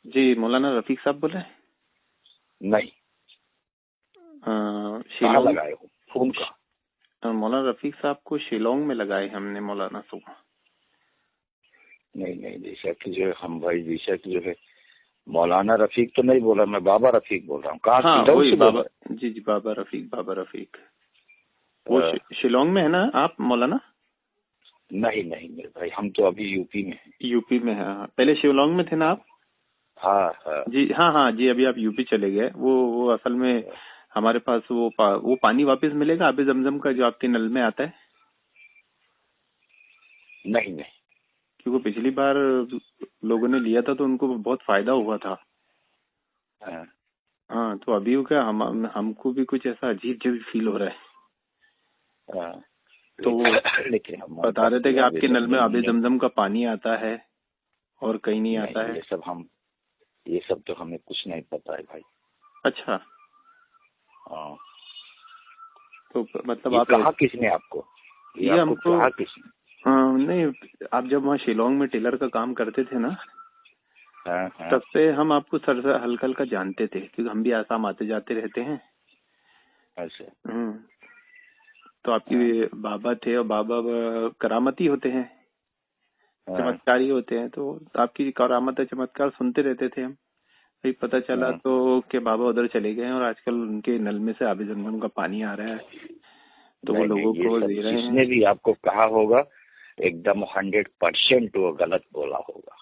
جی مولانا رفیق صاحب بول رہے ہیں؟ نہیں، شیلانگ لگائے ہو فون کا؟ مولانا رفیق صاحب کو شیلانگ میں لگائے ہم نے مولانا صبح. نہیں، جیسا کہ جو ہے ہم بھائی جیسا کہ جو ہے مولانا رفیق تو نہیں بولا، میں بابا رفیق بول رہا ہوں. کہاں؟ ہاں شیلانگ وہی سے بابا. بول جی بابا رفیق وہ شیلانگ میں ہے نا آپ مولانا؟ نہیں میرے بھائی، ہم تو ابھی یو پی میں ہیں. یو پی میں ہے. پہلے شیلانگ میں تھے نا آپ؟ ہاں جی ہاں جی. ابھی آپ یو پی چلے گئے. وہ اصل میں ہمارے پاس وہ پانی واپس ملے گا آب زمزم کا جو آپ کے نل میں آتا ہے؟ نہیں کیونکہ پچھلی بار لوگوں نے لیا تھا تو ان کو بہت فائدہ ہوا تھا. ہاں تو ابھی کیا ہم کو بھی کچھ ایسا عجیب فیل ہو رہا ہے. تو وہ بتا رہے تھے کہ آپ کے نل میں آب زمزم کا پانی آتا ہے اور کہیں نہیں آتا ہے. یہ سب تو ہمیں کچھ نہیں پتا ہے بھائی. اچھا. ہاں تو مطلب آپ کہا کس نے آپ کو؟ یہ ہم کو کہا کس نے؟ نہیں، آپ جب وہاں شیلانگ میں ٹیلر کا کام کرتے تھے نا، تب سے ہم آپ کو سر سے ہلکا ہلکا جانتے تھے کیونکہ ہم بھی آسام آتے جاتے رہتے ہیں. اچھا. تو آپ کی بابا تھے اور بابا کرامتی ہوتے ہیں، چمتکاری ہوتے ہیں. تو آپ کی کرامت چمتکار سنتے رہتے تھے ہم. پتہ چلا تو کہ بابا ادھر چلے گئے اور آج کل ان کے نل میں سے آب زمزم کا پانی آ رہا ہے تو وہ لوگوں کو دے رہے ہیں. جس نے بھی آپ کو کہا ہوگا ایک دم 100% وہ غلط بولا ہوگا،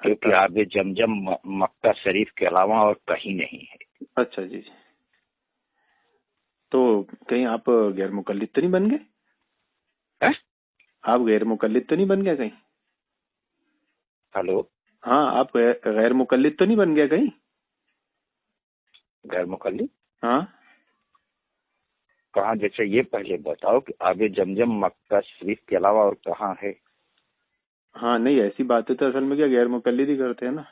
کیونکہ آب زمزم مکہ شریف کے علاوہ اور کہیں نہیں ہے. اچھا جی. تو کہیں آپ غیر مقلد تو نہیں بن گئے؟ آپ غیر مقلد تو نہیں بن گئے کہیں؟ ہلو. ہاں آپ غیر مقلد تو نہیں بن گئے کہیں؟ غیر مقلد؟ ہاں. کہاں؟ جیسے یہ پہلے بتاؤ کہ آب زمزم مکہ شریف کے علاوہ اور کہاں ہے؟ ہاں نہیں، ایسی باتیں تو اصل میں کیا غیر مقلد ہی کرتے ہیں نا.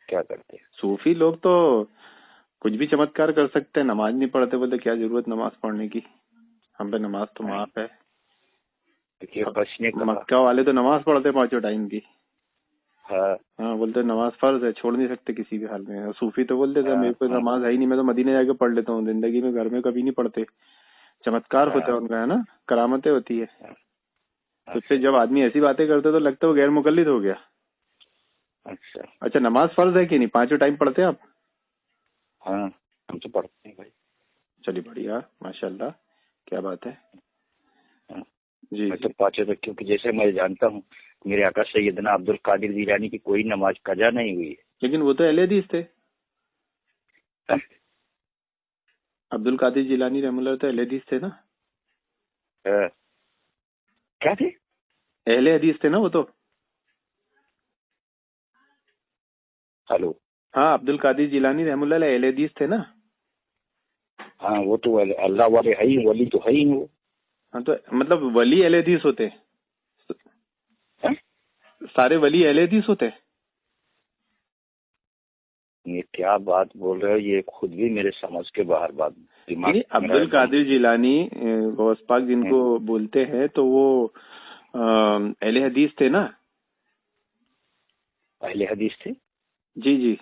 کیا کرتے ہیں؟ صوفی لوگ تو کچھ بھی چمتکار کر سکتے ہیں. نماز نہیں پڑھتے بولتے کیا ضرورت نماز پڑھنے کی، ہم پہ نماز تو معاف ہے. مکہ والے تو نماز پڑھتے 5 ٹائم کی. ہاں بولتے نماز فرض ہے، چھوڑ نہیں سکتے کسی بھی حال میں. صوفی تو بولتے تھے میرے کو نماز ہے ہی نہیں، میں تو مدینے جا کے پڑھ لیتا ہوں، زندگی میں گھر میں کبھی نہیں پڑھتے. چمتکار ہوتا ہے ان کا، ہے نا، کرامتیں ہوتی ہے. تو اس سے جب آدمی ایسی باتیں کرتے تو لگتا ہے وہ غیر مقلد ہو گیا. اچھا نماز فرض ہے کہ نہیں؟ 5 ٹائم پڑھتے ہیں آپ؟ ہاں ہم تو پڑھتے ہیں بھائی. چلیے بڑھیا، ماشاء اللہ، کیا بات ہے. جی میں تو 5 تک، کیونکہ جیسے میں جانتا ہوں میرے آقا سیدنا عبد القادر جیلانی کی کوئی نماز قضا نہیں ہوئی ہے. لیکن وہ تو اہل حدیث تھے. عبد القادر جیلانی رحمہ اللہ تو اہل حدیث تھے نا. کیا تھے؟ اہل حدیث تھے نا وہ تو. ہلو. ہاں عبد القادر جیلانی رحمہ اللہ اہل حدیث تھے نا. ہاں وہ تو اللہ والے ہے ہی، ولی تو ہے ہی وہ. ہاں تو مطلب ولی اہل حدیث ہوتے؟ سارے ولی اہل حدیث ہوتے؟ یہ کیا بات بول رہے ہو؟ یہ خود بھی میرے سمجھ کے باہر بات. عبد القادر جیلانی غوث پاک جن کو بولتے ہیں تو وہ اہل حدیث تھے نا. اہل حدیث تھے؟ جی.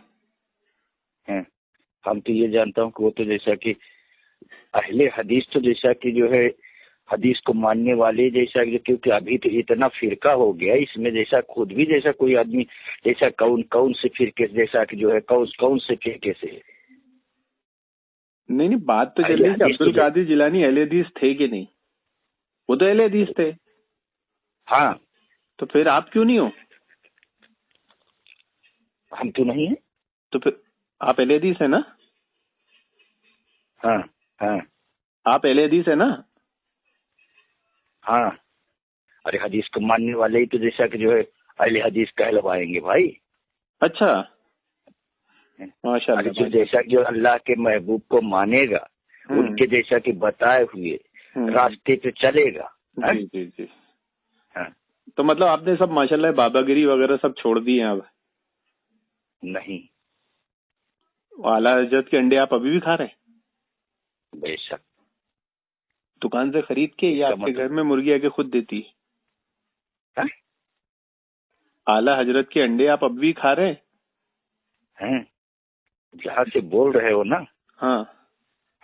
ہم تو یہ جانتا ہوں کہ وہ تو جیسا کہ اہل حدیث تو جیسا کہ جو ہے حدیث کو ماننے والے جیسا، کیونکہ ابھی تو اتنا فرقہ ہو گیا اس میں، جیسا خود بھی جیسا کوئی آدمی جیسا کون سے فرقے جیسا کہ جو ہے کون سے فرقے سے. نہیں بات تو چل رہی کہ عبد القادر جیلانی اہل حدیث تھے کہ نہیں؟ وہ تو اہل حدیث تھے. ہاں تو پھر آپ کیوں نہیں ہو؟ ہم تو نہیں ہیں. تو پھر آپ اہل حدیث ہیں نا؟ ہاں آپ اہل حدیث ہیں نا؟ ہاں. ارے حدیث کو ماننے والے ہی تو جیسا کہ جو ہے اہل حدیث کہلوائیں گے بھائی. اچھا ماشاء اللہ. جیسا کہ اللہ کے محبوب کو مانے گا، ان کے جیسا کہ بتائے ہوئے راستے پہ چلے گا. جی. تو مطلب آپ نے سب ماشاء اللہ بابا گیری وغیرہ سب چھوڑ دیے ہیں اب؟ نہیں. اعلیٰ حضرت کے انڈے آپ ابھی بھی کھا رہے ہیں؟ بے شک. دکان سے خرید کے یا آپ کے گھر میں مرغی آ کے خود دیتی؟ आला हजरत के अंडे आप अब भी खा रहे हैं? जहाँ से बोल रहे हो ना, हाँ,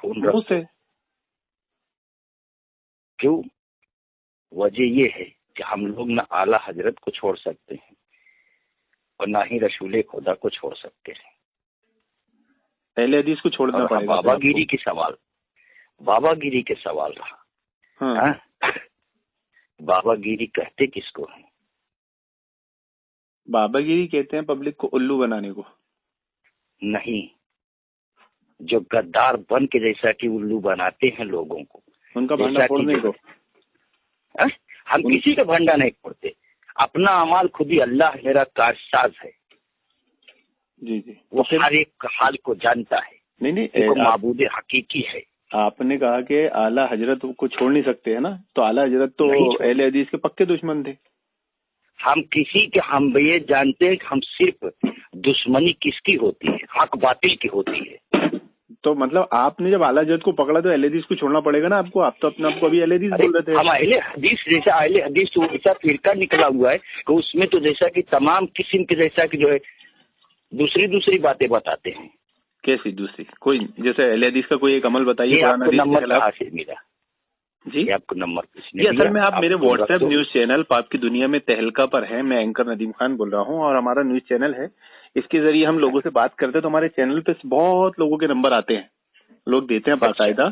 फोन रख से क्यों? वजह ये है कि हम लोग ना आला हजरत को छोड़ सकते हैं और ना ही रसूल खुदा को छोड़ सकते हैं। पहले हदीस को छोड़ना पड़ेगा। बाबागिरी के सवाल रहा। हाँ। बाबागिरी कहते किसको है? बाबागिरी कहते हैं पब्लिक को उल्लू बनाने को। नहीं, जो गद्दार बन के जैसा कि उल्लू बनाते हैं लोगों को, उनका भंडा फोड़ने को। हम किसी का भंडा नहीं फोड़ते, अपना अमाल खुद ही अल्लाह मेरा कारसाज है। जी जी, वो हर एक हाल को जानता है। नहीं, माबूद हकीकी है। आपने कहा कि आला हजरत को छोड़ नहीं सकते है ना, तो आला हजरत तो अहले हदीस के पक्के दुश्मन थे। हम किसी के, हम ये जानते हैं कि हम सिर्फ दुश्मनी किसकी होती है, हक बातिल की होती है। तो मतलब आपने जब आला हजरत को पकड़ा तो अहले हदीस को छोड़ना पड़ेगा ना आपको। आप तो अपने आप को अभी अहले हदीस बोल रहे थे। हम अहले हदीस, जैसा अहले हदीस तो ऐसा फिरका निकला हुआ है कि उसमें तो जैसा कि तमाम किस्म के जैसा कि जो है दूसरी बातें बताते हैं। कैसी दूसरी? कोई जैसे अहले हदीस का कोई एक अमल बताइए। आपको नंबर कहाँ से मिला? जी, आपको नंबर किसने दिया? असल में आप मेरे व्हाट्सएप न्यूज चैनल पाप की दुनिया में तहलका पर है। मैं एंकर नदीम खान बोल रहा हूँ और हमारा न्यूज चैनल है। इसके जरिए हम लोगों से बात करते हैं तो हमारे चैनल पे बहुत लोगों के नंबर आते हैं, लोग देते हैं बाकायदा।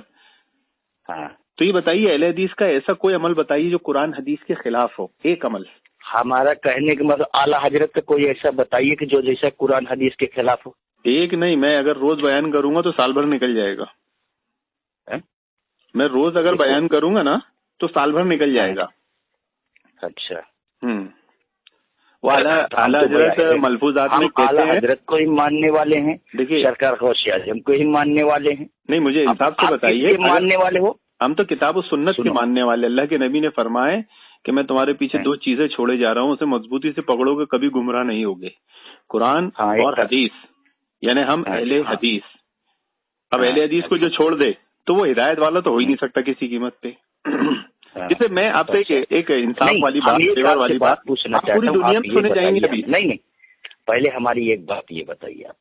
हाँ, तो ये बताइए अहले हदीस का ऐसा कोई अमल बताइए जो कुरान हदीस के खिलाफ हो, एक अमल। हमारा कहने का मतलब आला हजरत का कोई ऐसा बताइए कि जो जैसा कुरान हदीस के खिलाफ हो। एक नहीं, मैं अगर रोज बयान करूंगा तो साल भर निकल जाएगा। मैं रोज अगर बयान करूंगा ना तो साल भर निकल जाएगा। अच्छा। वो आला हजरत मलफूजात में कहते हैं, आला हजरत को ही मानने वाले हैं। देखिए, सरकार गौसे आजम को ही मानने वाले हैं। नहीं, मुझे इंसाफ से बताइए, मानने वाले हो? हम तो किताब और सुन्नत के मानने वाले। अल्लाह के नबी ने फरमाए कि मैं तुम्हारे पीछे दो चीजें छोड़े जा रहा हूँ, उसे मजबूती से पकड़ोगे, कभी गुमराह नहीं होगे, कुरान और हदीस। यानी हम अहले हदीस। अब अहले हदीस को जो छोड़ दे तो वो हिदायत वाला तो हो ही नहीं सकता किसी कीमत पे। जिससे मैं आपसे एक इंसाफ वाली बात, फेवर वाली बात पूछना चाहता हूँ। पूरी दुनिया में सुने जाएंगे अभी। नहीं, पहले हमारी एक बात ये बताइए आप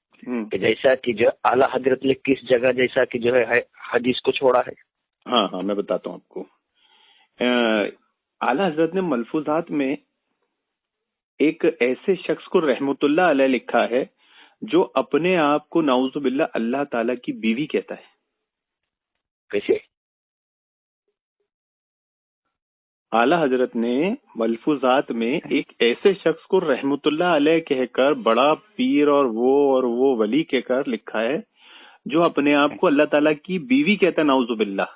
कि जैसा कि जो आला हजरत ने किस जगह जैसा कि जो है हदीस को छोड़ा है। हाँ, मैं बताता हूँ आपको। आला हजरत ने मलफूजात में एक ऐसे शख्स को रहमतुल्लाह अलैह लिखा है जो अपने आप को नाउजुबिल्लाह अल्लाह ताला की बीवी कहता है। कैसे? आला हजरत ने मलफूजात में एक ऐसे शख्स को रहमतुल्लाह अलैह कहकर, बड़ा पीर और वो वली कहकर लिखा है जो अपने आप को अल्लाह ताला की बीवी कहता है, नाउजुबिल्लाह।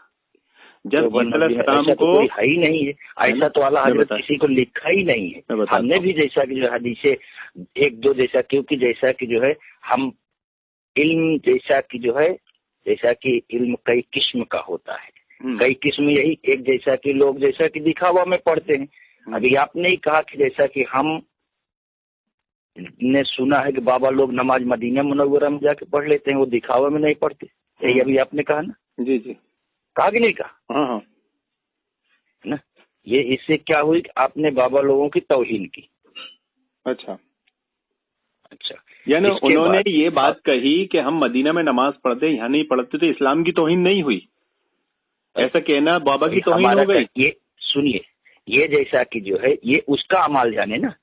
जब ऐसा तो कोई है ही नहीं है, ऐसा तो आला हजरत किसी को लिखा ही नहीं है। हमने भी जैसा कि जो हदीसे एक दो जैसा, क्योंकि जैसा कि जो है हम इल्म जैसा कि जो है, जैसा कि इल्म कई किस्म का होता है, कई किस्म यही एक जैसा कि लोग जैसा कि दिखावा में पढ़ते हैं। अभी आपने ही कहा कि जैसा कि हम ने सुना है कि बाबा लोग नमाज मदीना मुनव्वरा में जाके पढ़ लेते हैं, वो दिखावा में नहीं पढ़ते। यही अभी आपने कहा ना? जी जी, कहा कि नहीं कहा? हाँ ना, ये इससे क्या हुई कि आपने बाबा लोगों की तौहीन की। अच्छा, यानी उन्होंने ये बात कही कि हम मदीना में नमाज पढ़ते, यहाँ नहीं पढ़ते, तो इस्लाम की तौहीन नहीं हुई, ऐसा कहना बाबा की तौहीन हो गई। ये सुनिए, ये जैसा कि जो है ये उसका अमाल जाने ना।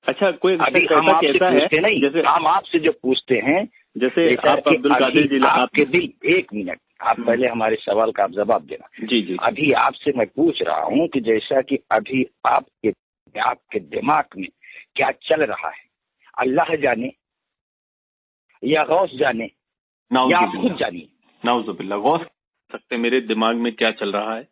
अच्छा, कोई अभी हम आपसे पूछते नहीं, जैसे हम आपसे जो पूछते हैं, जैसे आप अब्दुल कादिर जी, आपके दिल, एक मिनट, आप पहले हमारे सवाल का आप जवाब देना। जी। अभी आपसे मैं पूछ रहा हूँ कि जैसा कि अभी आपके दिमाग में क्या चल रहा है, अल्लाह जाने या गौस जाने या आप खुद जानिए। नाउजुबिल्लाह, गौस सकते मेरे दिमाग में क्या चल रहा है?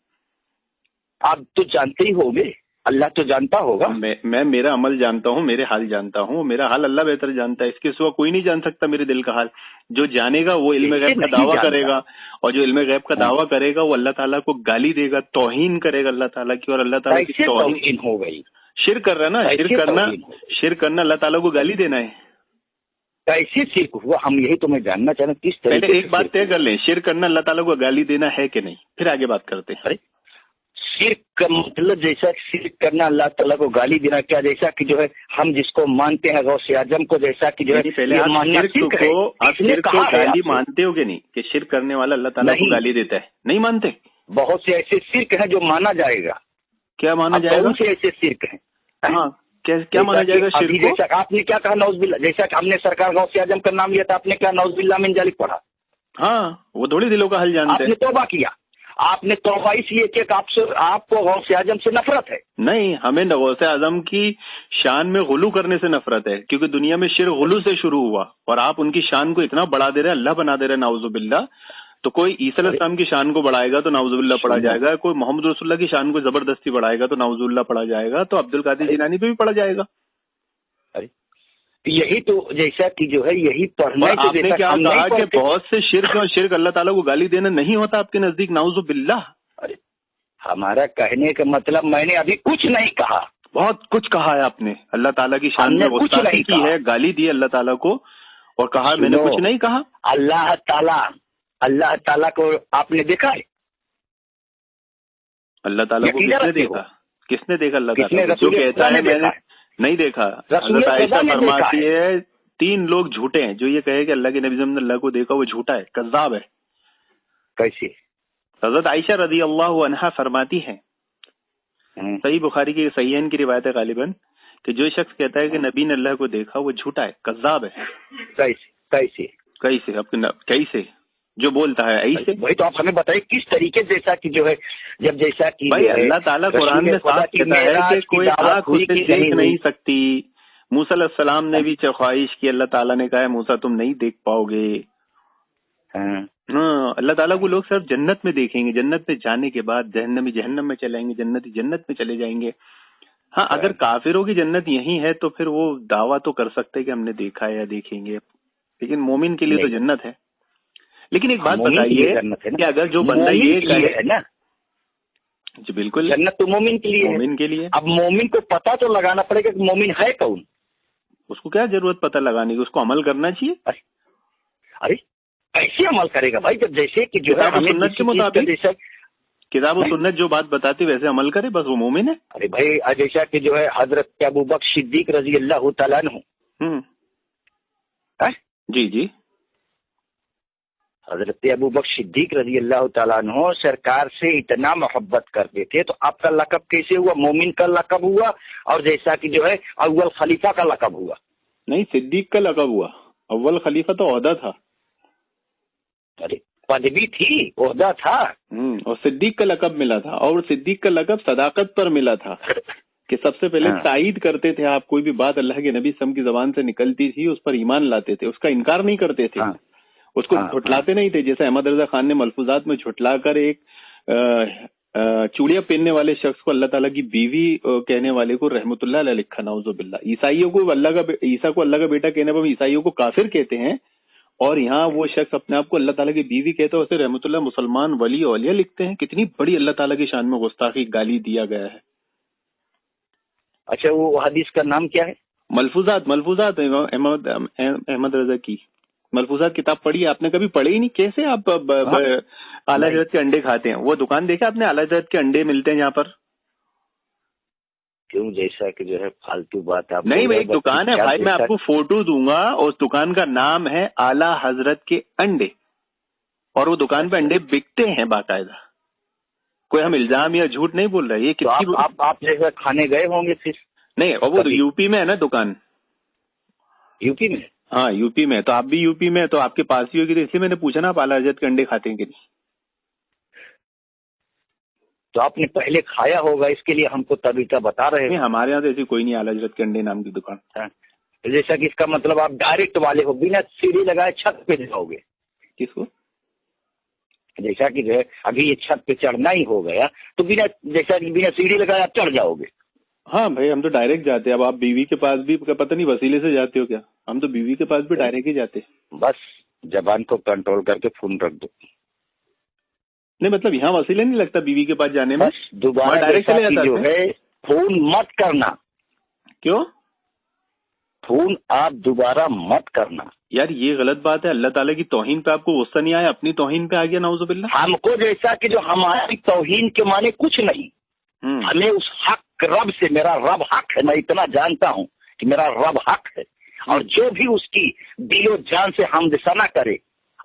आप तो जानते ही होंगे, अल्लाह तो जानता होगा। मैं मेरा अमल जानता हूँ, मेरे हाल जानता हूँ, मेरा हाल अल्लाह बेहतर जानता है, इसके सिवा कोई नहीं जान सकता मेरे दिल का हाल। जो जानेगा वो इल्म गैब का दावा करेगा, और जो इल्म गैब का दावा करेगा वो अल्लाह ताला को गाली देगा, तौहीन करेगा अल्लाह ताला की, और अल्लाह ताला की तौहीन हो गई। शिर्क कर रहा है ना, शिर्क करना अल्लाह ताला को गाली देना है। कैसे शिर्क हुआ, हम यही तो मैं जानना चाह रहा हूँ, किस तरीके से? पहले एक बात तय कर लें, शिर्क करना अल्लाह ताला को गाली देना है कि नहीं, फिर आगे बात करते हैं। शिर्क का मतलब जैसा शिर्क करना, अल्लाह ताला को गाली देना, क्या जैसा कि जो है हम जिसको मानते हैं गौसे आजम को, जैसा कि जो है पहले ये आप मानना शिर्क को, आप शिर्क को गाली मानते हो कि नहीं, कि शिर्क करने वाला अल्लाह ताला को गाली देता है? नहीं मानते। बहुत से ऐसे शिर्क हैं जो माना जाएगा। क्या माना जाएगा? बहुत से ऐसे शिर्क हैं। हाँ, क्या माना जाएगा शिर्क को? जैसा आपने क्या कहा नौज़बिल्लाह, जैसा कि हमने सरकार गौसे आजम का नाम लिया था, आपने क्या नौज़बिल्लाह मिन जालिक पढ़ा? हाँ, वो थोड़ी दिलों का हल जानते हैं। आपने तौबा किया, आपने तौबा इसलिए कि आपको गौसे आजम से नफरत है। नहीं, हमें गौसे आजम की शान में गुलू करने से नफरत है, क्योंकि दुनिया में शिर्क गुलू से शुरू हुआ और आप उनकी शान को इतना बढ़ा दे रहे हैं, अल्लाह बना दे रहे हैं, नाउजुबिल्लाह। तो कोई ईसा अलैहिस्सलाम की शान को बढ़ाएगा तो नाउजुबिल्लाह पढ़ा जाएगा, कोई मोहम्मद रसूलुल्लाह की शान को जबरदस्ती बढ़ाएगा तो नाउजुबिल्लाह पढ़ा जाएगा, तो अब्दुल कादिर जिलानी पे भी पढ़ा जाएगा। यही तो जैसा कि जो है यही पढ़ना। आपने क्या कहा कि बहुत से शिर्क और शिर्क अल्लाह ताला को गाली देना नहीं होता आपके नजदीक? नाउजुबिल्लाह। अरे हमारा कहने का मतलब, मैंने अभी कुछ नहीं कहा। बहुत कुछ कहा है आपने, अल्लाह ताला की शान में गुस्ताखी की है, गाली दी अल्लाह ताला को, और कहा मैंने कुछ नहीं कहा। अल्लाह ताला को आपने देखा है? अल्लाह ताला को किसने देखा? किसने देखा अल्लाह ताला? जो कहता है मैंने नहीं देखा। हज़रत आयशा फरमाती है 3 लोग झूठे हैं, जो ये कहे कि अल्लाह के नबी ने अल्लाह को देखा, वो झूठा है, कज़्ज़ाब है। कैसे? हज़रत आयशा रज़ी अल्लाह अन्हा फरमाती है, सही बुखारी की सहीहैन की रिवायत है गालिबन, कि जो शख्स कहता है कि नबी ने अल्लाह को देखा वो झूठा है, कज़्ज़ाब है। कैसे जो बोलता है ऐसे? वही तो आप हमें बताइए किस तरीके, जैसा कि जो है जब जैसा कि भाई अल्लाह ताला कुरान में साफ कहता है कि कोई आँख उसे देख नहीं सकती। मूसा अलैहिस्सलाम ने भी ख्वाहिश की, अल्लाह ताला ने कहा मूसा तुम नहीं देख पाओगे। अल्लाह ताला को लोग सिर्फ जन्नत में देखेंगे, जन्नत में जाने के बाद जहन्नम में चलेंगे, जन्नती जन्नत में चले जाएंगे। हाँ, अगर काफिरों की जन्नत यही है तो फिर वो दावा तो कर सकते हैं कि हमने देखा है या देखेंगे, लेकिन मोमिन के लिए तो जन्नत है। लेकिन एक बात बताइए कि अगर जो बंदा ये कहे ना, जी बिल्कुल, जन्नत तो मोमिन के लिए, मोमिन के लिए। अब मोमिन को पता तो लगाना पड़ेगा कि मोमिन है कौन। उसको क्या जरूरत पता लगाने की, उसको अमल करना चाहिए। अरे कैसे अमल करेगा भाई, जब जैसे कि जो है सुन्नत के मुताबिक, किताब और सुन्नत जो बात बताती वैसे अमल करे, बस वो मोमिन है। अरे भाई जैसा कि जो है हजरत अबू बकर सिद्दीक रजी अल्लाह तआला अन्हु, जी हजरत अबू बकर सिद्दीक रजी अल्लाह तआला अन्हु सरकार से इतना मोहब्बत करते थे, तो आपका लक़ब कैसे हुआ? मोमिन का लक़ब हुआ, और जैसा कि जो है अव्वल खलीफा का लक़ब हुआ। नहीं, सिद्दीक का लक़ब हुआ, अव्वल खलीफा तो ओहदा था। अरे पदवी थी, ओहदा था। और सिद्दीक का लक़ब मिला था, और सिद्दीक का लक़ब सदाकत पर मिला था कि सबसे पहले तायीद करते थे। आप कोई भी बात अल्लाह के नबी सम की जबान से निकलती थी उस पर ईमान लाते थे, उसका इनकार नहीं करते थे, उसको झुटलाते नहीं थे। जैसे अहमद रजा खान ने मलफूजात में झुटला कर एक चूड़ियां पहनने वाले शख्स को अल्लाह ताला की बीवी कहने वाले को रहमतुल्लाह अलैह लिखा, नाउजुबिल्लाह। ईसाइयों को ईसा को अल्लाह का बेटा कहने पर ईसाइयों को काफिर कहते हैं, और यहाँ वो शख्स अपने आप को अल्लाह ताला की बीवी कहता है, उसे रहमतुल्लाह मुसलमान वली औलिया लिखते हैं। कितनी बड़ी अल्लाह ताला की शान में गुस्ताखी, गाली दिया गया है। अच्छा, वो हदीस का नाम क्या है? मलफूजात अहमद रजा की मलफूजात किताब पढ़ी है आपने? कभी पढ़ी ही नहीं? कैसे आप आला हज़रत के अंडे खाते हैं? वो दुकान देखा आपने, आला हज़रत के अंडे मिलते हैं यहाँ पर? क्यों, जैसा कि जो है फालतू बात आप नहीं, एक दुकान है भाई, मैं आपको फोटो दूंगा, उस दुकान का नाम है आला हजरत के अंडे, और वो दुकान पे अंडे बिकते हैं बाकायदा। कोई हम इल्जाम या झूठ नहीं बोल रहे। ये किसकी तो आप जैसा खाने गए होंगे फिर? नहीं, और वो यूपी में है ना दुकान। यूपी में? हाँ यूपी में, तो आप भी यूपी में, तो आपके पास ही होगी, तो इसलिए मैंने पूछा ना आप आला हजरत के अंडे खाते हैं कि नहीं। तो आपने पहले खाया होगा, इसके लिए हमको तरीका बता रहे हैं। हमारे यहाँ तो ऐसी कोई नहीं आला हजरत के अंडे नाम की दुकान। जैसा कि इसका मतलब आप डायरेक्ट वाले हो, बिना सीढ़ी लगाए छत पे जाओगे। किसको? जैसा कि जो है अभी ये छत पे चढ़ना ही हो गया, तो बिना सीढ़ी लगाए आप चढ़ जाओगे। हाँ भाई, हम तो डायरेक्ट जाते हैं। अब आप बीवी के पास भी पता नहीं वसीले से जाते हो क्या? हम तो बीवी के पास भी डायरेक्ट ही जाते हैं। बस जबान को कंट्रोल करके फोन रख दो। नहीं मतलब यहाँ वसीले नहीं लगता बीवी के पास जाने में, बस दोबारा डायरेक्ट चले जाता जो है फोन मत करना। क्यों? फोन आप दोबारा मत करना यार, ये गलत बात है। अल्लाह ताला की तौहीन पे आपको गुस्सा नहीं आया, अपनी तौहीन पे आ गया, नाउजुबिल्लाह। हमको जैसा कि जो हमारी तौहीन के माने कुछ नहीं। हमें उस हक रब से, मेरा रब हक है, मैं इतना जानता हूँ कि मेरा रब हक है, और जो भी उसकी दिलो जान से हमद सना करे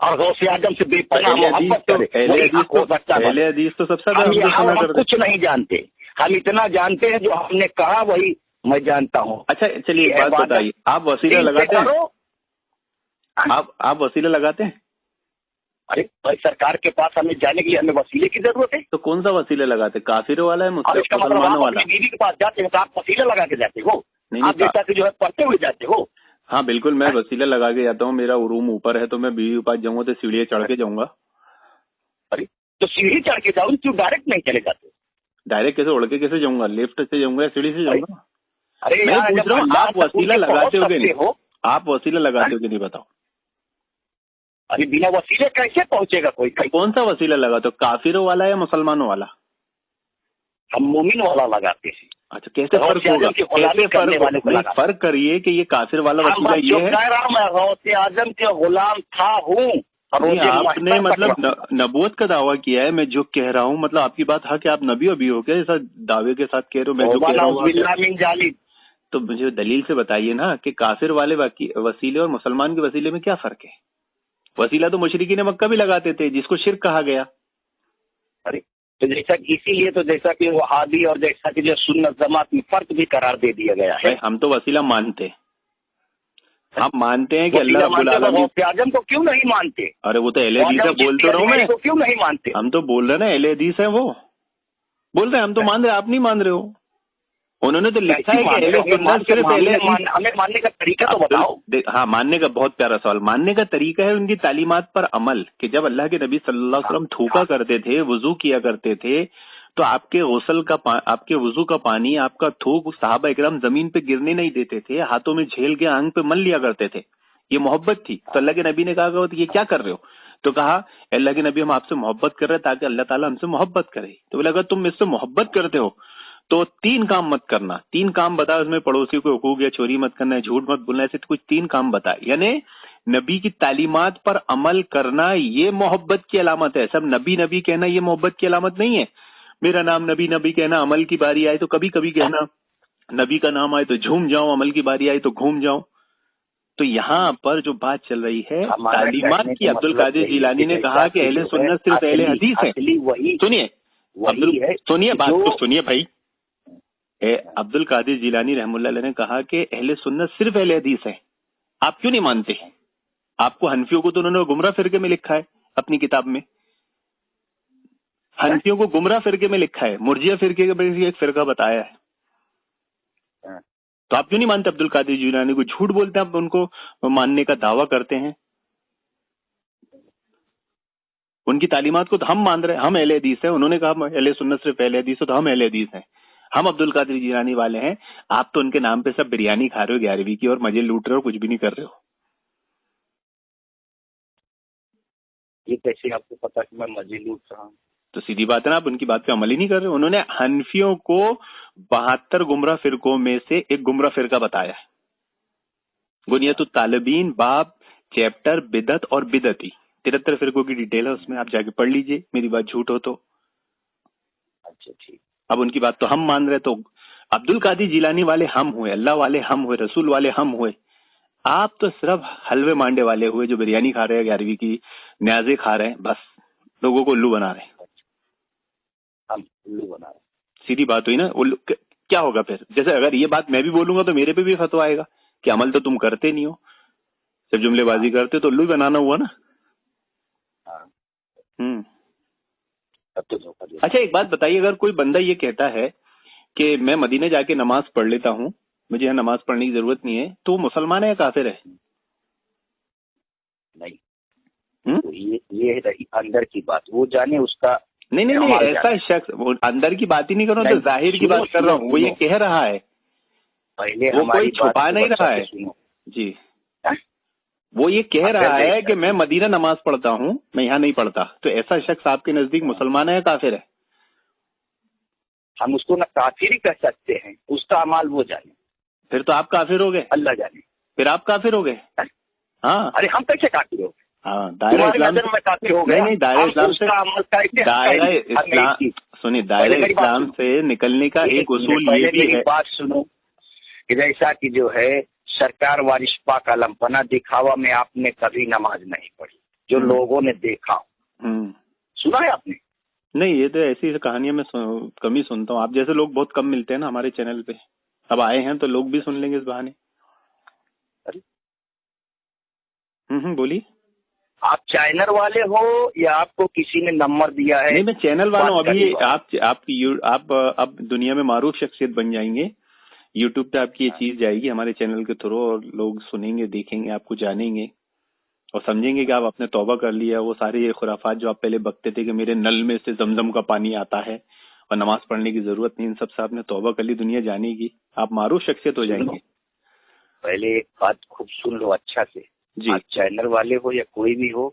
और गौसे आजम से बेपनाह मोहब्बत करे, वही हक हो सकता है। पहले हदीस तो सबसे हम कुछ नहीं जानते, हम इतना जानते हैं जो हमने कहा वही मैं जानता हूँ। अच्छा चलिए एक बात बताइए, आप वसीला लगाते हैं? आप वसीला लगाते हैं? अरे भाई, सरकार के पास हमें जाने के लिए हमें वसीले की जरूरत है। तो कौन सा वसीला लगाते? काफिरों वाला है, मुसलमानों वाला? बीवी के पास जाते हो तो आप वसीला लगा के जाते हो? आप जैसा कि जो है पढ़ते हुए जाते हो? हाँ बिल्कुल, मैं वसीला लगा के जाता हूँ। मेरा रूम ऊपर है तो मैं बीवी के पास जाऊंगा तो सीढ़ियाँ चढ़ के जाऊंगा। अरे तो सीढ़ी चढ़ के जाओ, क्यों डायरेक्ट नहीं चले जाते? डायरेक्ट कैसे, उड़ के कैसे जाऊंगा? लिफ्ट से जाऊंगा या सीढ़ी से जाऊंगा? अरे मैं पूछ रहा हूँ, आप वसीला लगाते हो कि नहीं? आप वसीला लगाते हो कि नहीं बताओ? अरे बिना वसीले कैसे पहुंचेगा कोई? कौन सा वसीला लगाते हो, काफिरों वाला या मुसलमानों वाला? हम मोमिन वाला लगाते हैं। अच्छा, कैसे फर्क होगा? कैसे फर्क करिए कि ये काफिर वाला वसीला ये है? कह रहा हूँ मैं गौसे आजम के गुलाम था हूँ। आपने मतलब नबूवत का दावा किया है, मैं जो कह रहा हूँ, मतलब आपकी बात है कि आप नबी अभी हो गया, ऐसा दावे के साथ कह रहे हो? मैं जो कह रहा हूँ तो मुझे दलील से बताइए ना कि काफिर वाले वसीले और मुसलमान के वसीले में क्या फर्क है? वसीला तो मुशरिकीन मक्का भी लगाते थे, जिसको शिर्क कहा गया। अरे तो जैसा इसीलिए तो जैसा कि वो हादी और जैसा कि जो सुन्नत जमात में फर्क भी करार दे दिया गया है। हम तो वसीला मानते हैं, हम मानते हैं कि अल्लाह रब्बुल आलमीन। आजम को क्यों नहीं मानते? अरे वो तो अहले हदीस है, बोल तो रहा हूँ मैं। क्यों नहीं मानते? हम तो बोल रहे हैं ना, अहले हदीस है, वो बोल रहे हैं, हम तो मान रहे, आप नहीं मान रहे हो। उन्होंने तो लिखा है कि अहले सुन्नत सिर्फ अहले हदीस। हमें मानने का तरीका तो बताओ। हाँ, मानने का बहुत प्यारा सवाल। मानने का तरीका है उनकी तालीमात पर अमल, कि जब अल्लाह के नबी सल्लल्लाहु अलैहि वसल्लम थूका करते थे, वुजू किया करते थे, तो आपके गुस्ल का आपके वुजू का पानी, आपका थूक सहाबा इकराम जमीन पे गिरने नहीं देते थे, हाथों में झेल के आंख पे मल लिया करते थे। ये मोहब्बत थी। तो अल्लाह के नबी ने कहा कि ये क्या कर रहे हो? तो कहा अल्लाह के नबी, हम आपसे मोहब्बत कर रहे हैं ताकि अल्लाह ताला हमसे मोहब्बत करे। तो बोले अगर तुम मुझसे मोहब्बत करते हो तो 3 काम मत करना। 3 काम बता, उसमें पड़ोसी को हुकूक या चोरी मत करना है, झूठ मत बोलना, ऐसे कुछ 3 काम बताए। यानी नबी की तालीमात पर अमल करना ये मोहब्बत की अलामत है। सब नबी नबी कहना ये मोहब्बत की अलामत नहीं है। मेरा नाम नबी नबी कहना, अमल की बारी आए तो कभी कभी कहना, नबी का नाम आए तो झूम जाओ, अमल की बारी आई तो घूम जाओ। तो यहाँ पर जो बात चल रही है तालीमात की, अब्दुल कादिर जिलानी ने कहा कि अहले सुन्नत सिर्फ अहले हदीस है। सुनिए बात तो सुनिए भाई। अब्दुल कादिर जिलानी रहमुल्लाह ने कहा कि अहले सुन्नत सिर्फ अहले हदीस है। आप क्यों नहीं मानते? आपको हनफियों को तो उन्होंने गुमराह फिरके में लिखा है अपनी किताब में। हनफियों को गुमराह फिरके में लिखा है, मुर्जिया फिरके के एक फिरका बताया है। तो आप क्यों नहीं मानते अब्दुल कादिर जिलानी को? झूठ बोलते हैं, आप उनको मानने का दावा करते हैं। उनकी तालीमात को तो हम मान रहे हैं, हम अहले हदीस है। उन्होंने कहा अहले सुन्नत सिर्फ अहले हदीस है, तो हम अहले हदीस हैं, हम अब्दुल कादिर जिलानी वाले हैं। आप तो उनके नाम पे सब बिरयानी खा रहे हो 11वीं की और मजे लूट रहे हो, कुछ भी नहीं कर रहे हो। ये कैसे आपको पता कि मैं मजे लूट रहा हूँ? तो सीधी बात है ना, आप उनकी बात पे अमल ही नहीं कर रहे हो। उन्होंने हनफियों को 72 गुमराह फिरकों में से एक गुमराह फिरका बताया है। गुनियतुत तालिबीन बाब चैप्टर बिदत और बिदती, 73 फिरकों की डिटेल है उसमें, आप जाके पढ़ लीजिए, मेरी बात झूठ हो तो। अच्छा ठीक। अब उनकी बात तो हम मान रहे, तो अब्दुल कादिर जिलानी वाले हम हुए, अल्लाह वाले हम हुए, रसूल वाले हम हुए। आप तो सिर्फ हलवे मांडे वाले हुए जो बिरयानी खा रहे हैं 11वीं की, न्याजे खा रहे हैं, बस लोगों को उल्लू बना रहे हैं। हम उल्लू बना रहे हैं, सीधी बात हुई ना। उल्लू क्या होगा फिर? जैसे अगर ये बात मैं भी बोलूंगा तो मेरे पे भी फतवा आएगा कि अमल तो तुम करते नहीं हो, सिर्फ जुमलेबाजी करते, तो उल्लू बनाना हुआ ना। अच्छा एक बात बताइए, अगर कोई बंदा ये कहता है कि मैं मदीने जाके नमाज पढ़ लेता हूँ, मुझे यहाँ नमाज पढ़ने की जरूरत नहीं है, तो मुसलमान है या काफिर है? नहीं, तो ये है अंदर की बात, वो जाने उसका। नहीं, ऐसा शख्स, वो अंदर की बात ही नहीं कर रहा हूँ, तो जाहिर की बात कर रहा हूँ। वो ये कह रहा है, पहले वो कोई छुपा नहीं रहा है जी, वो ये कह रहा है कि मैं मदीना नमाज पढ़ता हूँ, मैं यहाँ नहीं पढ़ता। तो ऐसा शख्स आपके नजदीक मुसलमान है या काफिर है? हम उसको ना काफिर ही कह सकते हैं, उसका अमाल वो जाने। फिर तो आप काफिर हो गए, अल्लाह जाने। फिर आप काफिर हो गए। हाँ, अरे हम कैसे काफिर हो गए? हाँ, दायरा इस्लाम में काफिर हो गए। नहीं, दायरा इस्लाम से, दायरा इस्लाम, सुनिए, दायरे इस्लाम से निकलने का एक उसूल ये भी है। बात सुनो कि जैसा कि जो है सरकार वारिस पाक आलमपना दिखावा में आपने कभी नमाज नहीं पढ़ी, जो लोगों ने देखा। सुना है आपने? नहीं, ये तो ऐसी कहानियां मैं कम ही सुनता हूँ। आप जैसे लोग बहुत कम मिलते हैं ना हमारे चैनल पे। अब आए हैं तो लोग भी सुन लेंगे इस बहाने। बोलिए। आप चैनल वाले हो या आपको किसी ने नंबर दिया है? नहीं, मैं चैनल वाला हूँ। अभी आप अब दुनिया में मारूफ शख्सियत बन जाएंगे। यूट्यूब पे आपकी ये चीज जाएगी हमारे चैनल के थ्रू, और लोग सुनेंगे, देखेंगे, आपको जानेंगे और समझेंगे कि आप आपने तौबा कर लिया। वो सारे ये खुराफात जो आप पहले बकते थे कि मेरे नल में से जमजम का पानी आता है और नमाज पढ़ने की जरूरत नहीं, इन सब से आपने तौबा कर ली, दुनिया जानेगी, आप मारूफ शख्सियत हो जाएंगे। पहले एक बात खूब सुन लो अच्छा से जी। आप चैनल वाले हो या कोई भी हो,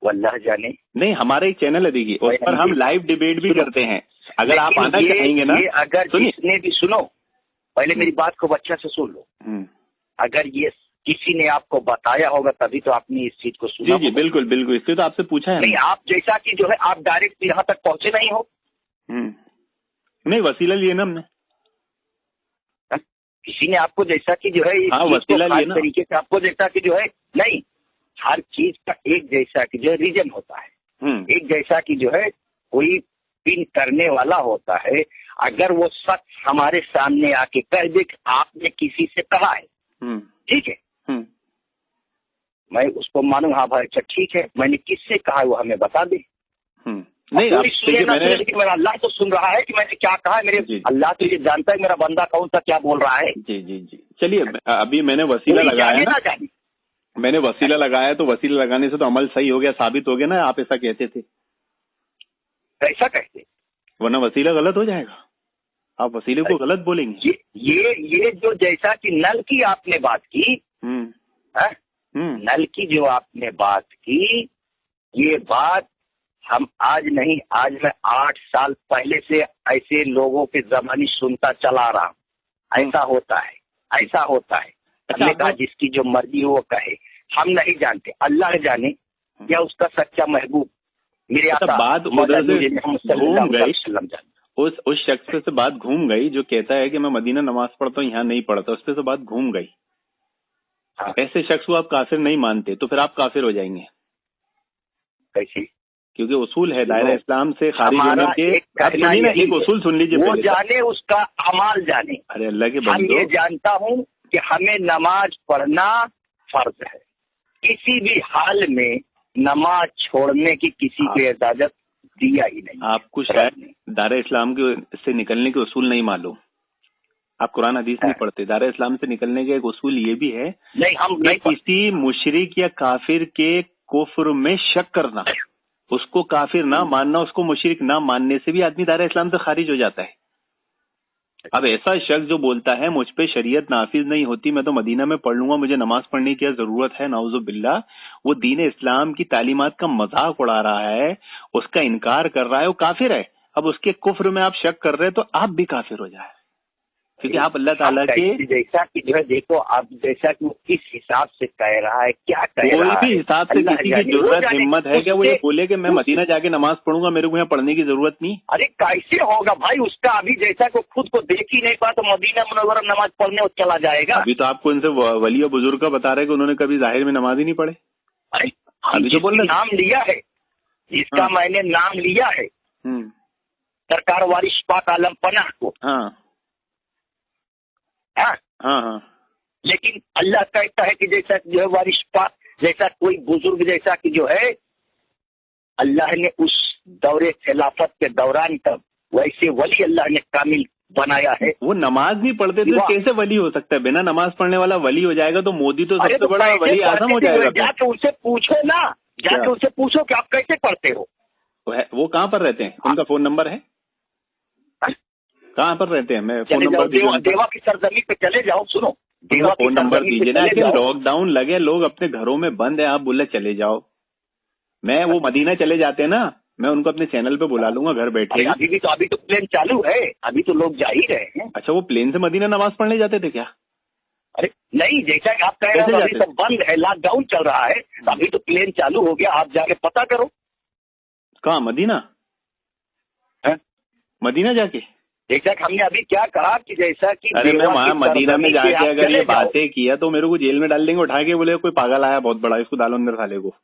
वो अल्लाह जाने। नहीं, हमारा एक चैनल है, देखिए उस पर हम लाइव डिबेट भी करते हैं। अगर आप आना चाहेंगे ना, अगर जिसने भी सुनो, पहले मेरी बात को अच्छा से सुन लो। अगर ये किसी ने आपको बताया होगा तभी तो आपने इस चीज को सुना। जी, बिल्कुल बिल्कुल, इसलिए तो आपसे पूछा है। नहीं, आप जैसा कि जो है आप डायरेक्ट यहाँ तक पहुंचे नहीं हो। नहीं, वसीला लिए ना हमने। किसी ने आपको जैसा कि जो है वसीला लिए ना तरीके से आपको जैसा कि जो है, नहीं, हर चीज का एक जैसा कि जो है रीजन होता है। एक जैसा कि जो है कोई पिन करने वाला होता है। अगर वो शख्स हमारे सामने आके कह दे कि आपने किसी से कहा है, ठीक है, मैं उसको मानूं, हाँ भाई अच्छा ठीक है, मैंने किससे कहा है वो हमें बता दे। नहीं, लेकिन मेरा अल्लाह तो सुन रहा है कि मैंने क्या कहा है। मेरे अल्लाह तो ये जानता है मेरा बंदा कौन सा क्या बोल रहा है। जी जी जी, चलिए, अभी मैंने वसीला लगाया ना, मैंने वसीला लगाया तो वसीला लगाने से तो अमल सही हो गया, साबित हो गया ना। आप ऐसा कहते थे, ऐसा कहते, वरना वसीला गलत हो जाएगा। आप वसीले को गलत बोलेंगे। ये जो जैसा कि नल की आपने बात की, नल की जो आपने बात की, ये बात हम आज नहीं, आज मैं 8 साल पहले से ऐसे लोगों के जमाने सुनता चला रहा हूँ। ऐसा होता है, ऐसा होता है। हमने कहा जिसकी जो मर्जी हो वो कहे, हम नहीं जानते, अल्लाह जाने या उसका सच्चा महबूब मेरे बात उधर से घूम गई, उस शख्स से बात घूम गई जो कहता है कि मैं मदीना नमाज पढ़ता हूँ, यहाँ नहीं पढ़ता, उस पे से बात घूम गई। ऐसे शख्स को आप काफिर नहीं मानते तो फिर आप काफिर हो जाएंगे। कैसे? क्योंकि उसूल है दायरा इस्लाम से खारिज होने के। आप सुनिए ना, एक उसूल सुन लीजिए। वो जाने उसका अमाल जाने। अरे अल्लाह के बंदो, हम ये जानता हूँ कि हमें नमाज पढ़ना फर्ज है। किसी भी हाल में नमाज छोड़ने की किसी को इजाजत दिया ही नहीं। आपको शायद दायरा इस्लाम के से निकलने के उसूल नहीं मालूम। आप कुरान हदीस नहीं पढ़ते। दायरा इस्लाम से निकलने का एक उसूल ये भी है, नहीं हम नहीं, किसी मुशरिक या काफिर के कुफ्र में शक करना, उसको काफिर ना मानना, उसको मुशरिक ना मानने से भी आदमी दायरा इस्लाम से खारिज हो जाता है। अब ऐसा शख्स जो बोलता है मुझ पे शरीयत नाफिज नहीं होती, मैं तो मदीना में पढ़ लूंगा, मुझे नमाज पढ़ने की जरूरत है, नाउज़ु बिल्लाह, वो दीन इस्लाम की तालीमात का मजाक उड़ा रहा है, उसका इनकार कर रहा है, वो काफिर है। अब उसके कुफ्र में आप शक कर रहे हैं तो आप भी काफिर हो जाए, क्योंकि आप अल्लाह ताला के जैसा कि जो है, देखो आप जैसा कि वो किस हिसाब से कह रहा है, क्या कह रहा है, कोई भी हिसाब से किसी की जरूरत हिम्मत है क्या वो ये बोले कि मैं मदीना जाके नमाज पढ़ूंगा, मेरे को यहाँ पढ़ने की जरूरत नहीं? अरे कैसे होगा भाई, उसका अभी जैसा को खुद को देख ही नहीं पा तो मदीना मुनव्वरा नमाज पढ़ने और चला जाएगा। अभी तो आपको इनसे वली और बुजुर्ग का बता रहे कि उन्होंने कभी जाहिर में नमाज ही नहीं पढ़े। अरे अभी तो बोल नाम लिया है, जिसका मैंने नाम लिया है, सरकार वारिस पाक आलमपना को। हाँ, लेकिन अल्लाह कहता है कि जैसा जो है वारिस पाक, जैसा कोई बुजुर्ग जैसा कि जो है अल्लाह ने उस दौरे खिलाफत के दौरान तब वैसे वली अल्लाह ने कामिल बनाया है। वो नमाज नहीं पढ़ते तो कैसे वली हो सकता है? बिना नमाज पढ़ने वाला वली हो जाएगा तो मोदी तो सबसे बड़ा वली आजम हो जाएगा। जाके उनसे पूछो ना, जाके उनसे पूछो कि आप कैसे पढ़ते हो। वो कहाँ पर रहते हैं? उनका फोन नंबर है? कहाँ पर रहते हैं? मैं फोन नंबर देवा की सरजमी पे चले जाओ, सुनो देवा फोन नंबर दीजिए ना। कि लॉकडाउन लगे, लोग अपने घरों में बंद है, आप बोले चले जाओ। मैं वो मदीना चले जाते हैं ना, मैं उनको अपने चैनल पे बुला लूंगा घर बैठे। अभी तो प्लेन चालू है, अभी तो लोग जा ही रहे हैं। अच्छा, वो प्लेन से मदीना नमाज पढ़ने जाते थे क्या? अरे नहीं, जैसा कि आप कह रहे हैं अभी सब बंद है, लॉकडाउन चल रहा है, अभी तो प्लेन चालू हो गया, आप जाके पता करो। कहाँ? मदीना? मदीना जाके? जैसा कि हमने अभी क्या कहा कि जैसा कि अरे मैं वहाँ मदीना में जाके अगर ये बातें किया तो मेरे को जेल में डाल देंगे उठा के, बोले कोई पागल आया बहुत बड़ा, इसको डालो अंदर साले को।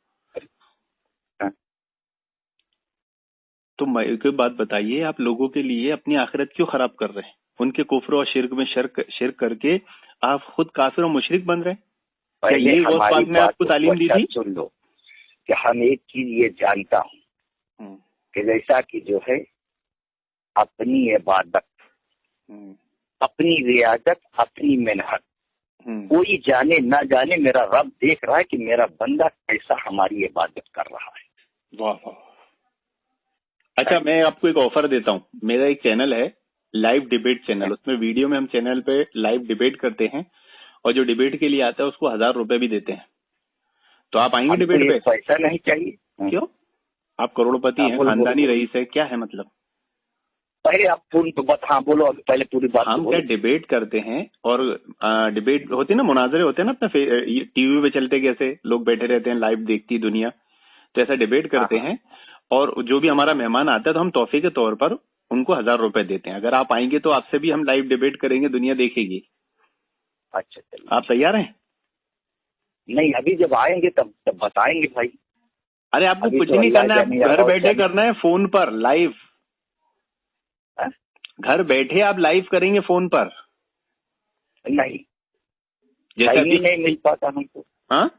तो कोई बात बताइए, आप लोगों के लिए अपनी आखिरत क्यों खराब कर रहे हैं? उनके कुफ्र और शिर्क में शिरक करके आप खुद काफिर और मुशरिक बन रहे हैं। क्या ये गौस पाक ने आपको तालीम दी थी? सुन लो कि हम एक चीज ये जानता हूँ कि जैसा कि जो है अपनी इबादत, अपनी रियादत, अपनी मेहनत, कोई जाने ना जाने मेरा रब देख रहा है कि मेरा बंदा कैसा हमारी इबादत कर रहा है। वाह वाह। अच्छा, मैं आपको एक ऑफर देता हूँ। मेरा एक चैनल है लाइव डिबेट चैनल, उसमें वीडियो में हम चैनल पे लाइव डिबेट करते हैं और जो डिबेट के लिए आता है उसको 1000 रुपए भी देते हैं। तो आप आएंगे डिबेट पे? पैसा नहीं चाहिए। क्यों? आप करोड़पति हैं, खानदानी रईस है, क्या है मतलब? पहले आप पूरी तो बात, हाँ बोलो, पहले पूरी बात। हम क्या डिबेट करते हैं और डिबेट होती है ना, मुनाजरे होते हैं ना, अपना टीवी पे चलते कैसे लोग बैठे रहते हैं, लाइव देखती दुनिया, तो ऐसा डिबेट करते हैं। और जो भी हमारा मेहमान आता है तो हम तोहफे के तौर पर उनको 1000 रुपए देते हैं। अगर आप आएंगे तो आपसे भी हम लाइव डिबेट करेंगे, दुनिया देखेगी। अच्छा चलिए, आप तैयार हैं? नहीं, अभी जब आएंगे तब बताएंगे भाई। अरे आपको कुछ नहीं करना है, घर बैठे करना है, फोन पर लाइव। घर बैठे आप लाइव करेंगे फोन पर? नहीं, जैसे अभी नहीं मिल पाता हमको। हाँ,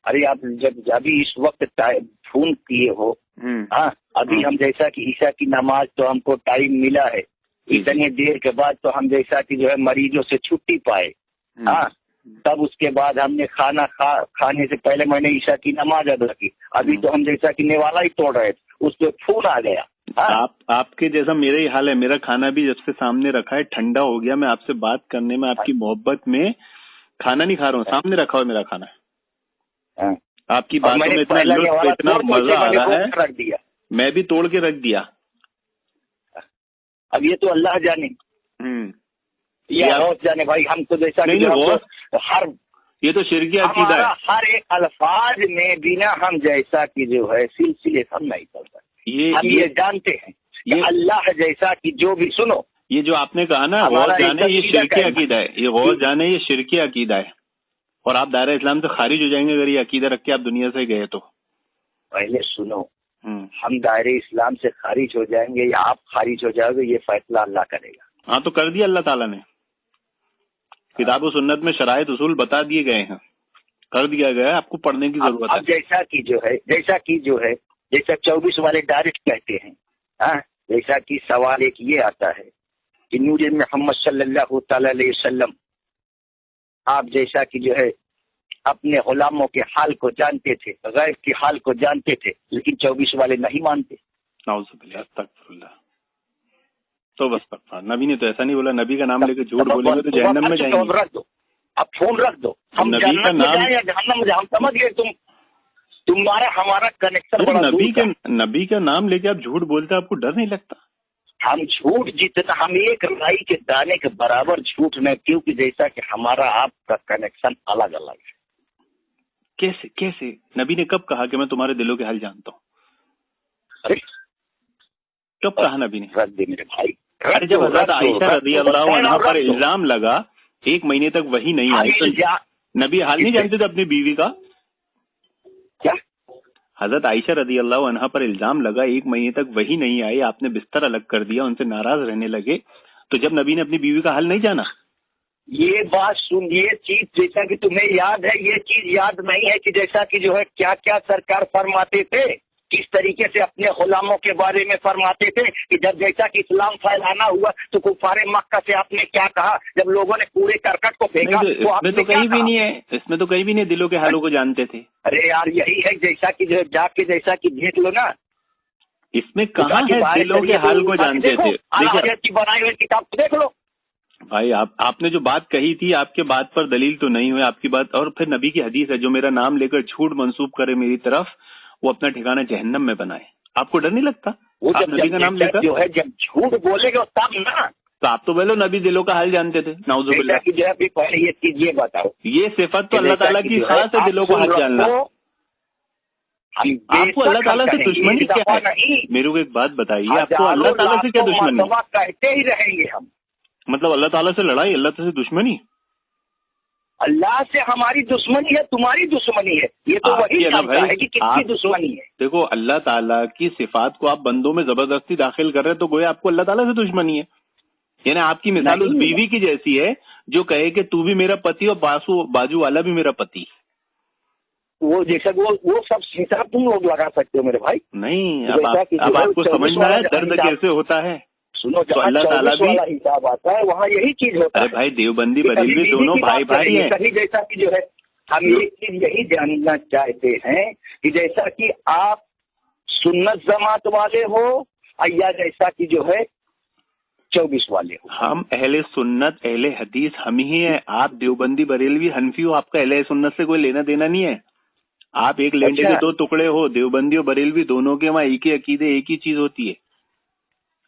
अरे आप जब अभी इस वक्त फोन किए हो, हाँ, अभी हम जैसा कि ईशा की नमाज तो हमको टाइम मिला है, इतनी देर के बाद तो हम जैसा कि जो है मरीजों से छुट्टी पाए, हाँ, तब उसके बाद हमने खाना खाने से पहले मैंने ईशा की नमाज अदा की। अभी तो हम जैसा कि नेवाला ही तोड़ रहे थे, उस पर फोन आ गया। आपके जैसा मेरा ही हाल है। मेरा खाना भी जब से सामने रखा है ठंडा हो गया। मैं आपसे बात करने में, आपकी मोहब्बत में खाना नहीं खा रहा हूँ, सामने रखा हुआ मेरा खाना। आपकी बातों में इतना लुत्फ, इतना मजा आ रहा है, रख दिया, मैं भी तोड़ के रख दिया। अब ये तो अल्लाह जाने, ये जाने भाई। हमको जैसा हर ये तो शिरकी अकीदा है, हर एक अल्फाज में बिना हम जैसा कि जो है सिलसिले हम नहीं चल सकते। हम ये जानते हैं कि अल्लाह जैसा कि जो भी, सुनो, ये जो आपने कहा ना गौर जाने, ये शिरकी अकीदा है। ये गौर जाने, ये शिरकी अकीदा है और आप दायरा इस्लाम से खारिज हो जाएंगे अगर ये अकीदा रख के आप दुनिया से गए तो। पहले सुनो, हम दायरे इस्लाम से खारिज हो जाएंगे या आप खारिज हो जाओगे, ये फैसला अल्लाह करेगा। हाँ, तो कर दिया अल्लाह ताला ने, किताब और सुन्नत में शराइत उसूल बता दिए गए हैं, कर दिया गया है, आपको पढ़ने की जरूरत है। अब जैसा कि जो है जैसा 24 वाले डायरेक्ट कहते हैं, हाँ, जैसा कि सवाल एक ये आता है कि नूर मोहम्मद सल्लल्लाहु अलैहि वसल्लम, आप जैसा कि जो है अपने गुलामों के हाल को जानते थे, गैब के हाल को जानते थे, लेकिन 24 वाले नहीं मानते। तो बस नबी ने तो ऐसा नहीं बोला। नबी का नाम लेकर झूठ बोलेंगे तो जहन्नम में जाएंगे। रख दो, अब फोन रख दो, हम जन्नत में जाएं या जहन्नम में जाएं, हम समझ गए। तुम्हारा हमारा कनेक्शन बड़ा दूर का। नबी का नाम लेके आप झूठ बोलते, आपको डर नहीं लगता? हम झूठ जितना, हम एक राई के दाने के बराबर झूठ नहीं, क्योंकि जैसा कि हमारा आपका कनेक्शन अलग अलग है। कैसे नबी ने कब कहा कि मैं तुम्हारे दिलों के हाल जानता हूँ? अरे कब कहा नबी ने? रख दे मेरे भाई। अरे जब हज़रत आयशा रज़ी अल्लाह अन्हा पर इल्जाम लगा, 1 महीने तक वही नहीं आई, तो नबी हाल नहीं जानते थे अपनी बीवी का? क्या? हजरत आयशा रज़ी अल्लाह अन्हा पर इल्जाम लगा, 1 महीने तक वही नहीं आई, आपने बिस्तर अलग कर दिया, उनसे नाराज रहने लगे, तो जब नबी ने अपनी बीवी का हाल नहीं जाना? ये बात सुन, ये चीज जैसा कि तुम्हें याद है, ये चीज याद नहीं है कि जैसा कि जो है क्या क्या सरकार फरमाते थे, किस तरीके से अपने गुलामों के बारे में फरमाते थे कि जब जैसा कि इस्लाम फैलाना हुआ तो कुफारे मक्का से आपने क्या कहा, जब लोगों ने कूड़े करकट को फेंका तो आपने तो कहीं भी नहीं है, इसमें तो कहीं भी नहीं दिलों के हालों को जानते थे। अरे यार यही है, जैसा कि जो जाके जैसा कि देख लो ना, इसमें कहाँ है दिलों के हाल को जानते थे? देखिए बनाई हुई किताब देख लो भाई। आपने जो बात कही थी, आपके बात पर दलील तो नहीं हुई आपकी बात, और फिर नबी की हदीस है, जो मेरा नाम लेकर झूठ मंसूब करे मेरी तरफ, वो अपना ठिकाना जहन्नम में बनाए। आपको डर नहीं लगता? वो जब नबी का नाम लेकर जो है, जब झूठ बोलेगा तब ना, तो आप तो बोलो नबी दिलों का हाल जानते थे। नाउजुबिल्लाह की जो है पहले ये चीज ये बताओ, ये सिफत तो अल्लाह ताला की खास है, दिलों को हाल जानना। आपको अल्लाह ताला से दुश्मनी क्या है? मेरे को एक बात बताइए, आपको अल्लाह ताला से क्या दुश्मनी? कहते ही रहेंगे हम। मतलब अल्लाह ताला से लड़ाई, अल्लाह ताला से दुश्मनी? अल्लाह से हमारी दुश्मनी है, तुम्हारी दुश्मनी है। ये तो वही जानता है कि किसकी दुश्मनी है। देखो, अल्लाह ताला की सिफात को आप बंदों में जबरदस्ती दाखिल कर रहे हैं, तो गोया आपको अल्लाह ताला से दुश्मनी है। यानी आपकी मिसाल उस बीवी की जैसी है जो कहे कि तू भी मेरा पति और बाजू वाला भी मेरा पति। वो जैसा वो सब हिसाब तुम लोग लगा सकते हो मेरे भाई। नहीं, अब आपको समझना है दर्द कैसे होता है। सुनो, तो अल्लाह ताला भी हिसाब आता है, वहाँ यही चीज होता है। अरे भाई, देवबंदी बरेलवी दोनों भाई भाई हैं। कहीं जैसा कि जो है हम एक चीज यही जानना चाहते हैं कि जैसा कि आप सुन्नत जमात वाले हो या जैसा कि जो है 24 वाले हो। हम अहले सुन्नत अहले हदीस हम ही हैं। आप देवबंदी बरेलवी हनफी हो, आपका अहले सुन्नत से कोई लेना देना नहीं है। आप एक लेंडे के दो टुकड़े हो। देवबंदी और बरेलवी दोनों के वहाँ एक ही अकीदे, एक ही चीज होती है।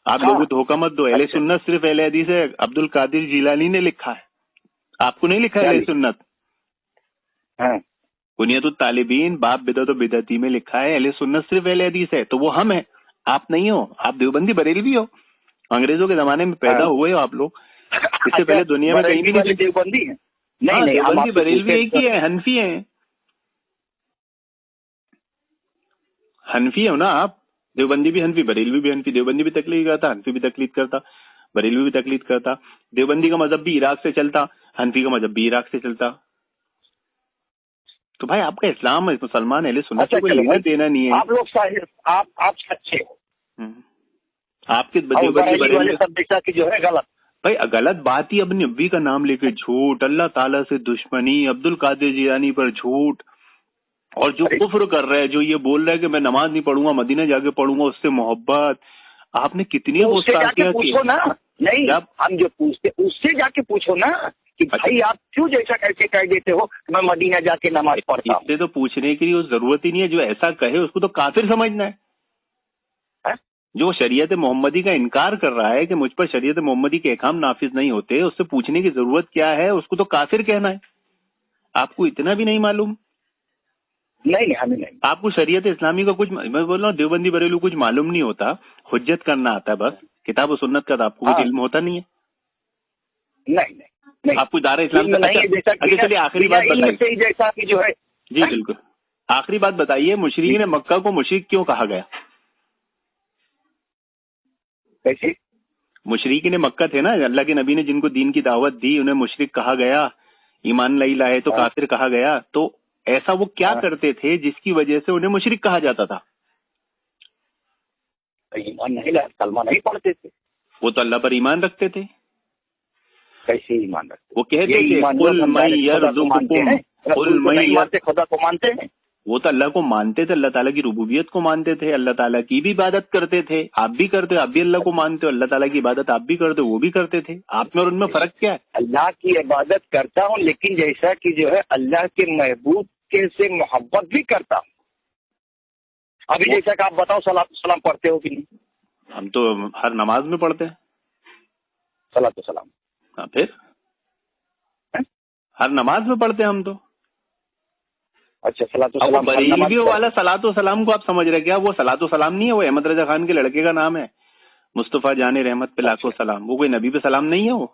आप लोगों को धोखा मत दो। अहले सुन्नत सिर्फ अहले हदीस है। अब्दुल कादिर जिलानी ने लिखा है, आपको नहीं लिखा है अहले सुन्नत। बुनियादुत तालिबीन बाब बिदअत और बिदअती में लिखा है अहले सुन्नत सिर्फ अहले हदीस है। तो वो हम है, आप नहीं हो। आप देवबंदी बरेलवी हो, अंग्रेजों के जमाने में पैदा हुए हो आप लोग। इससे पहले दुनिया में कहीं भी नहीं। देवबंदी है नहीं, देवबंदी बरेलवी एक ही है, हनफी है। हनफी हो ना आप। देवबंदी भी हनफी, बरेलवी भी हनफी। देवबंदी भी तकलीद करता, हनफी भी तकलीद करता, बरेलवी भी तकलीद करता। देवबंदी का मजहब भी इराक से चलता, हनफी का मजहब भी इराक से चलता। तो भाई आपका इस्लाम है, मुसलमान अहले सुन्नत को लेना देना नहीं है। आप लोग आप सच्चे हो। आपके देवबंदी बरेलवी सब जैसा कि जो है गलत। भाई गलत बात ही अपनी नबी का नाम लेके झूठ, अल्लाह ताला से दुश्मनी, अब्दुल कादिर जिलानी पर झूठ, और जो कुफ्र कर रहा है, जो ये बोल रहा है कि मैं नमाज नहीं पढ़ूंगा, मदीना जाके पढ़ूंगा, उससे मोहब्बत। आपने कितनी गुस्ताखियां की। पूछो ना, नहीं हम जो पूछते उससे जाके पूछो ना कि भाई आप क्यों जैसा करके कह देते हो मैं मदीना जाके नमाज पढ़ता हूं। इससे तो पूछने की जरूरत ही नहीं है। जो ऐसा कहे उसको तो काफिर समझना है। जो शरीयत मोहम्मदी का इनकार कर रहा है कि मुझ पर शरीयत मोहम्मदी के अहकाम नाफिज नहीं होते, उससे पूछने की जरूरत क्या है। उसको तो काफिर कहना है। आपको इतना भी नहीं मालूम? नहीं, हमें नहीं। आपको शरीयत इस्लामी का कुछ, मैं बोल रहा हूँ देवबंदी बरेलवी कुछ मालूम नहीं होता, हुज्जत करना आता है बस। किताब और सुन्नत का तो आपको कुछ इल्म होता नहीं है। नहीं, आपको दारा इस्लाम का। अच्छा चलिए आखिरी बात बताइए। जैसा कि जो है जी बिल्कुल, आखिरी बात बताइए, मुशरिकीन मक्का को मुशरिक क्यों कहा गया? कैसे? मुशरिकीन मक्का थे ना, अल्लाह के नबी ने जिनको दीन की दावत दी उन्हें मुशरिक कहा गया। ईमान नहीं लाए तो काफिर कहा गया। तो ऐसा वो क्या करते थे जिसकी वजह से उन्हें मुशरिक कहा जाता था? ईमान नहीं लाए, कलमा नहीं पढ़ते थे। वो तो अल्लाह पर ईमान रखते थे। कैसे ईमान रखते? वो कहते थे खुदा को मानते हैं। वो तो अल्लाह को मानते थे, अल्लाह ताला की रुबूबियत को मानते थे, अल्लाह ताला की भी इबादत करते थे। आप भी करते हो, आप भी अल्लाह को मानते हो, अल्लाह ताला की इबादत आप भी करते हो, वो भी करते थे। आप में और उनमें फर्क क्या है? अल्लाह की इबादत करता हूँ, लेकिन जैसा कि जो है अल्लाह के महबूब के से मोहब्बत भी करता हूँ। अभी जैसा कि आप बताओ, सलाम पढ़ते हो कि नहीं? हम तो हर नमाज में पढ़ते हैं सलातो सलाम। हाँ, फिर हर नमाज में पढ़ते हैं हम तो। अच्छा, सलातो सलाम। बरेलवी वाला सलातो सलाम को आप समझ रहे क्या? वो सलातो सलाम नहीं है, वो अहमद रजा खान के लड़के का नाम है, मुस्तफा जाने रहमत पे लाखों सलाम। वो कोई नबी पे सलाम नहीं है वो।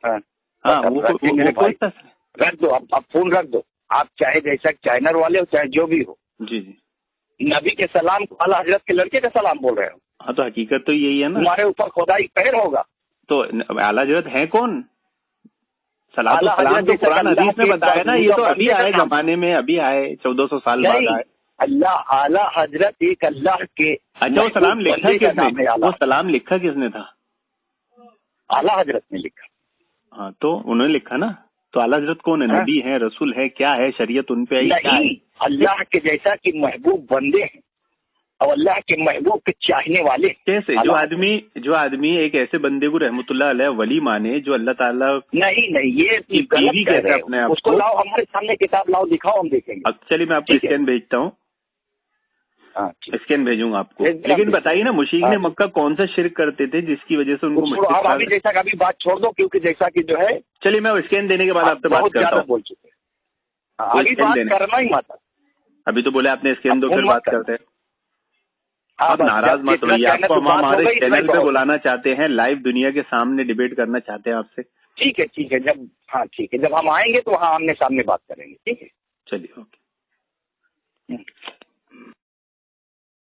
हाँ, वो रख दो, आप फोन रख दो। आप चाहे जैसा चाइनर वाले हो, चाहे जो भी हो। जी, नबी के सलाम को आला हजरत के लड़के का सलाम बोल रहे हो। हाँ, तो हकीकत तो यही है ना। तुम्हारे ऊपर खुदा एक पैर होगा। तो आला हजरत है कौन? सलातो सलाम तो कुरान हदीस ने बताया ना। ये तो अभी आए जमाने में, अभी आए 1400 साल बाद आए। अल्लाह आला हजरत एक अल्लाह के। अच्छा, वो सलाम लिखा किसने? वो सलाम लिखा किसने था? आला हजरत ने लिखा। हाँ, तो उन्होंने लिखा ना। तो आला हजरत कौन है? नबी है, रसूल है, क्या है? शरीयत उन पे आई क्या है? अल्लाह के जैसा कि महबूब बंदे हैं और अल्लाह के महबूब के चाहने वाले। कैसे? जो आदमी एक ऐसे बंदे को रहमतुल्लाह अलैह वली माने जो अल्लाह ताला नहीं ये गलत कह रहे हैं अपने आप को। उसको लाओ, हमारे सामने किताब लाओ, दिखाओ, हम देखेंगे। चलिए मैं आपको स्कैन भेजता हूँ। स्कैन भेजूंगा आपको। लेकिन बताइए ना, मुशरिकीन मक्का कौन सा शिर्क करते थे जिसकी वजह से उनको अभी जैसा कि अभी बात छोड़ दो, क्योंकि जैसा कि जो है। चलिए मैं स्कैन देने के बाद आपसे बात करता हूँ। बोल चुके, अभी बात करना ही माता। ابھی تو بولے آپ نے اسکیم دو پھر بات کرتے ہیں. آپ بس ناراض جب مت جتنا ہوئیے, آپ کہنا کو تو ہم بات ہمارے ہو گئی، اتنا ہی چینل پہ بہت. بلانا چاہتے ہیں, لائیو دنیا کے سامنے ڈیبیٹ کرنا چاہتے ہیں آپ سے. ٹھیک ہے جب ہم آئیں گے تو وہاں آمنے سامنے بات کریں گے. ٹھیک ہے, چلیے.